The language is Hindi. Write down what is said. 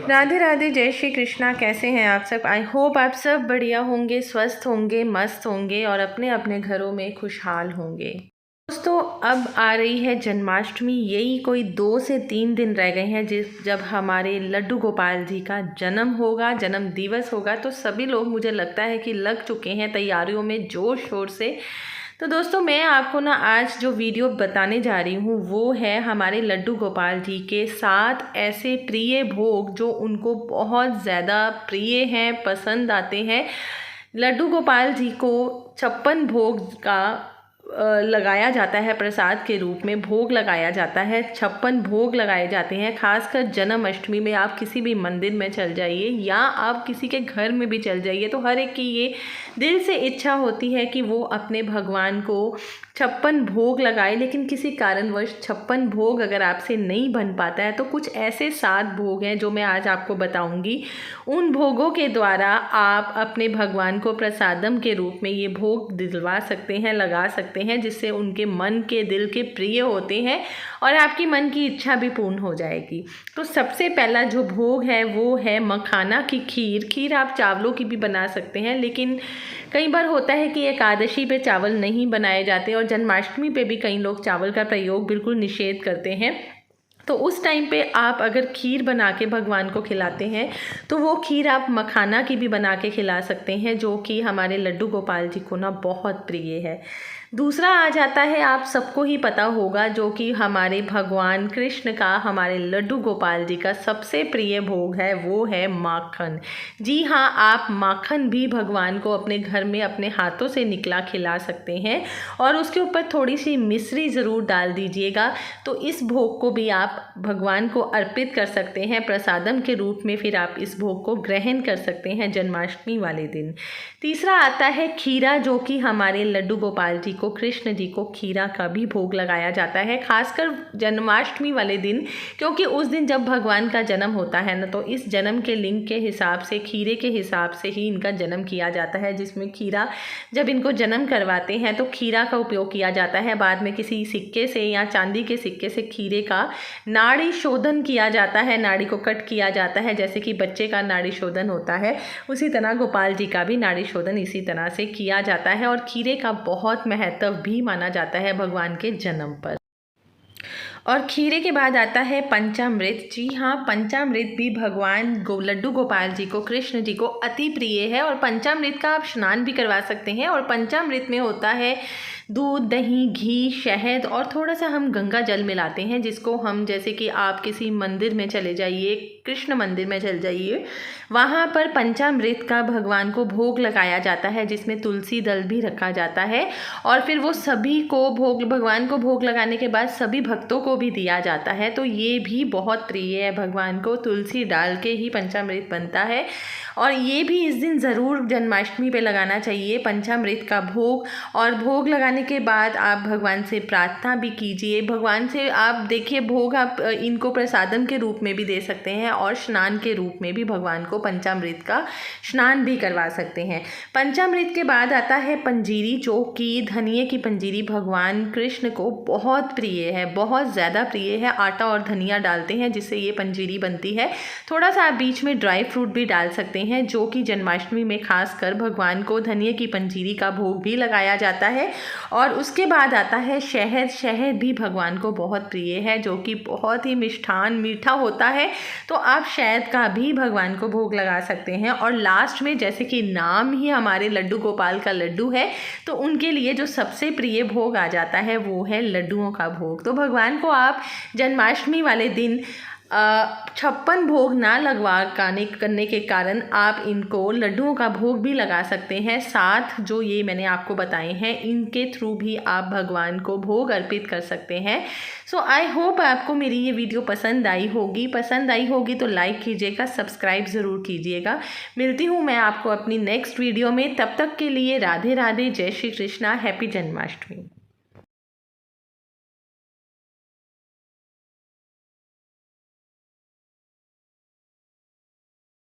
राधे राधे, जय श्री कृष्णा। कैसे हैं आप सब? आई होप आप सब बढ़िया होंगे, स्वस्थ होंगे, मस्त होंगे और अपने अपने घरों में खुशहाल होंगे। दोस्तों, अब आ रही है जन्माष्टमी। यही कोई 2 से 3 दिन रह गए हैं जब हमारे लड्डू गोपाल जी का जन्म होगा, जन्म दिवस होगा। तो सभी लोग, मुझे लगता है कि लग चुके हैं तैयारियों में जोर शोर से। तो दोस्तों, मैं आपको ना आज जो वीडियो बताने जा रही हूँ वो है हमारे लड्डू गोपाल जी के 7 ऐसे प्रिय भोग जो उनको बहुत ज़्यादा प्रिय हैं, पसंद आते हैं। लड्डू गोपाल जी को 56 भोग का लगाया जाता है, प्रसाद के रूप में भोग लगाया जाता है। 56 भोग लगाए जाते हैं। खासकर जन्माष्टमी में आप किसी भी मंदिर में चल जाइए या आप किसी के घर में भी चल जाइए, तो हर एक की ये दिल से इच्छा होती है कि वो अपने भगवान को 56 भोग लगाए। लेकिन किसी कारणवश 56 भोग अगर आपसे नहीं बन पाता है तो कुछ ऐसे 7 भोग हैं जो मैं आज आपको बताऊंगी। उन भोगों के द्वारा आप अपने भगवान को प्रसादम के रूप में ये भोग दिलवा सकते हैं, लगा सकते हैं, जिससे उनके मन के दिल के प्रिय होते हैं और आपकी मन की इच्छा भी पूर्ण हो जाएगी। तो सबसे पहला जो भोग है वो है मखाना की खीर। खीर आप चावलों की भी बना सकते हैं, लेकिन कई बार होता है कि एकादशी पे चावल नहीं बनाए जाते और जन्माष्टमी पे भी कई लोग चावल का प्रयोग बिल्कुल निषेध करते हैं। तो उस टाइम पे आप अगर खीर बना के भगवान को खिलाते हैं तो वो खीर आप मखाना की भी बना के खिला सकते हैं, जो कि हमारे लड्डू गोपाल जी को ना बहुत प्रिय है। दूसरा आ जाता है, आप सबको ही पता होगा, जो कि हमारे भगवान कृष्ण का, हमारे लड्डू गोपाल जी का सबसे प्रिय भोग है, वो है माखन। जी हाँ, आप माखन भी भगवान को अपने घर में अपने हाथों से निकला खिला सकते हैं और उसके ऊपर थोड़ी सी मिश्री ज़रूर डाल दीजिएगा। तो इस भोग को भी आप भगवान को अर्पित कर सकते हैं प्रसादम के रूप में। फिर आप इस भोग को ग्रहण कर सकते हैं जन्माष्टमी वाले दिन। तीसरा आता है खीरा, जो कि हमारे लड्डू गोपाल जी को, कृष्ण जी को खीरा का भी भोग लगाया जाता है, खासकर जन्माष्टमी वाले दिन, क्योंकि उस दिन जब भगवान का जन्म होता है ना, तो इस जन्म के लिंग के हिसाब से, खीरे के हिसाब से ही इनका जन्म किया जाता है। जिसमें खीरा, जब इनको जन्म करवाते हैं तो खीरा का उपयोग किया जाता है। बाद में किसी सिक्के से या चांदी के सिक्के से खीरे का नाड़ी शोधन किया जाता है, नाड़ी को कट किया जाता है। जैसे कि बच्चे का नाड़ी शोधन होता है, उसी तरह गोपाल जी का भी नाड़ी शोधन इसी तरह से किया जाता है। और खीरे का बहुत महत्व भी माना जाता है भगवान के जन्म पर। और खीरे के बाद आता है पंचामृत। जी हाँ, पंचामृत भी भगवान लड्डू गोपाल जी को, कृष्ण जी को अति प्रिय है। और पंचामृत का आप स्नान भी करवा सकते हैं। और पंचामृत में होता है दूध, दही, घी, शहद और थोड़ा सा हम गंगा जल मिलाते हैं, जिसको हम, जैसे कि आप किसी मंदिर में चले जाइए, कृष्ण मंदिर में चल जाइए, वहाँ पर पंचामृत का भगवान को भोग लगाया जाता है, जिसमें तुलसी दल भी रखा जाता है। और फिर वो सभी को भगवान को भोग लगाने के बाद सभी भक्तों को भी दिया जाता है। तो ये भी बहुत प्रिय है भगवान को, तुलसी डाल के ही पंचामृत बनता है। और ये भी इस दिन ज़रूर जन्माष्टमी पे लगाना चाहिए पंचामृत का भोग। और भोग लगाने के बाद आप भगवान से प्रार्थना भी कीजिए। भगवान से आप देखिए, भोग आप इनको प्रसादम के रूप में भी दे सकते हैं और स्नान के रूप में भी भगवान को पंचामृत का स्नान भी करवा सकते हैं। पंचामृत के बाद आता है पंजीरी, जो कि धनिये की पंजीरी भगवान कृष्ण को बहुत प्रिय है, बहुत ज़्यादा प्रिय है। आटा और धनिया डालते हैं जिससे ये पंजीरी बनती है। थोड़ा सा आप बीच में ड्राई फ्रूट भी डाल सकते हैं, जो कि जन्माष्टमी में खासकर भगवान को धनिये की पंजीरी का भोग भी लगाया जाता है। और उसके बाद आता है शहद। शहद भी भगवान को बहुत प्रिय है, जो कि बहुत ही मिष्ठान मीठा होता है। तो आप शहद का भी भगवान को भोग लगा सकते हैं। और लास्ट में, जैसे कि नाम ही हमारे लड्डू गोपाल का लड्डू है, तो उनके लिए जो सबसे प्रिय भोग आ जाता है वो है लड्डुओं का भोग। तो भगवान को आप जन्माष्टमी वाले दिन 56 भोग ना करने के कारण आप इनको लड्डुओं का भोग भी लगा सकते हैं। 7 जो ये मैंने आपको बताए हैं, इनके थ्रू भी आप भगवान को भोग अर्पित कर सकते हैं। सो आई होप आपको मेरी ये वीडियो पसंद आई होगी तो लाइक कीजिएगा, सब्सक्राइब ज़रूर कीजिएगा। मिलती हूँ मैं आपको अपनी नेक्स्ट वीडियो में। तब तक के लिए राधे राधे, जय श्री कृष्णा, हैप्पी जन्माष्टमी।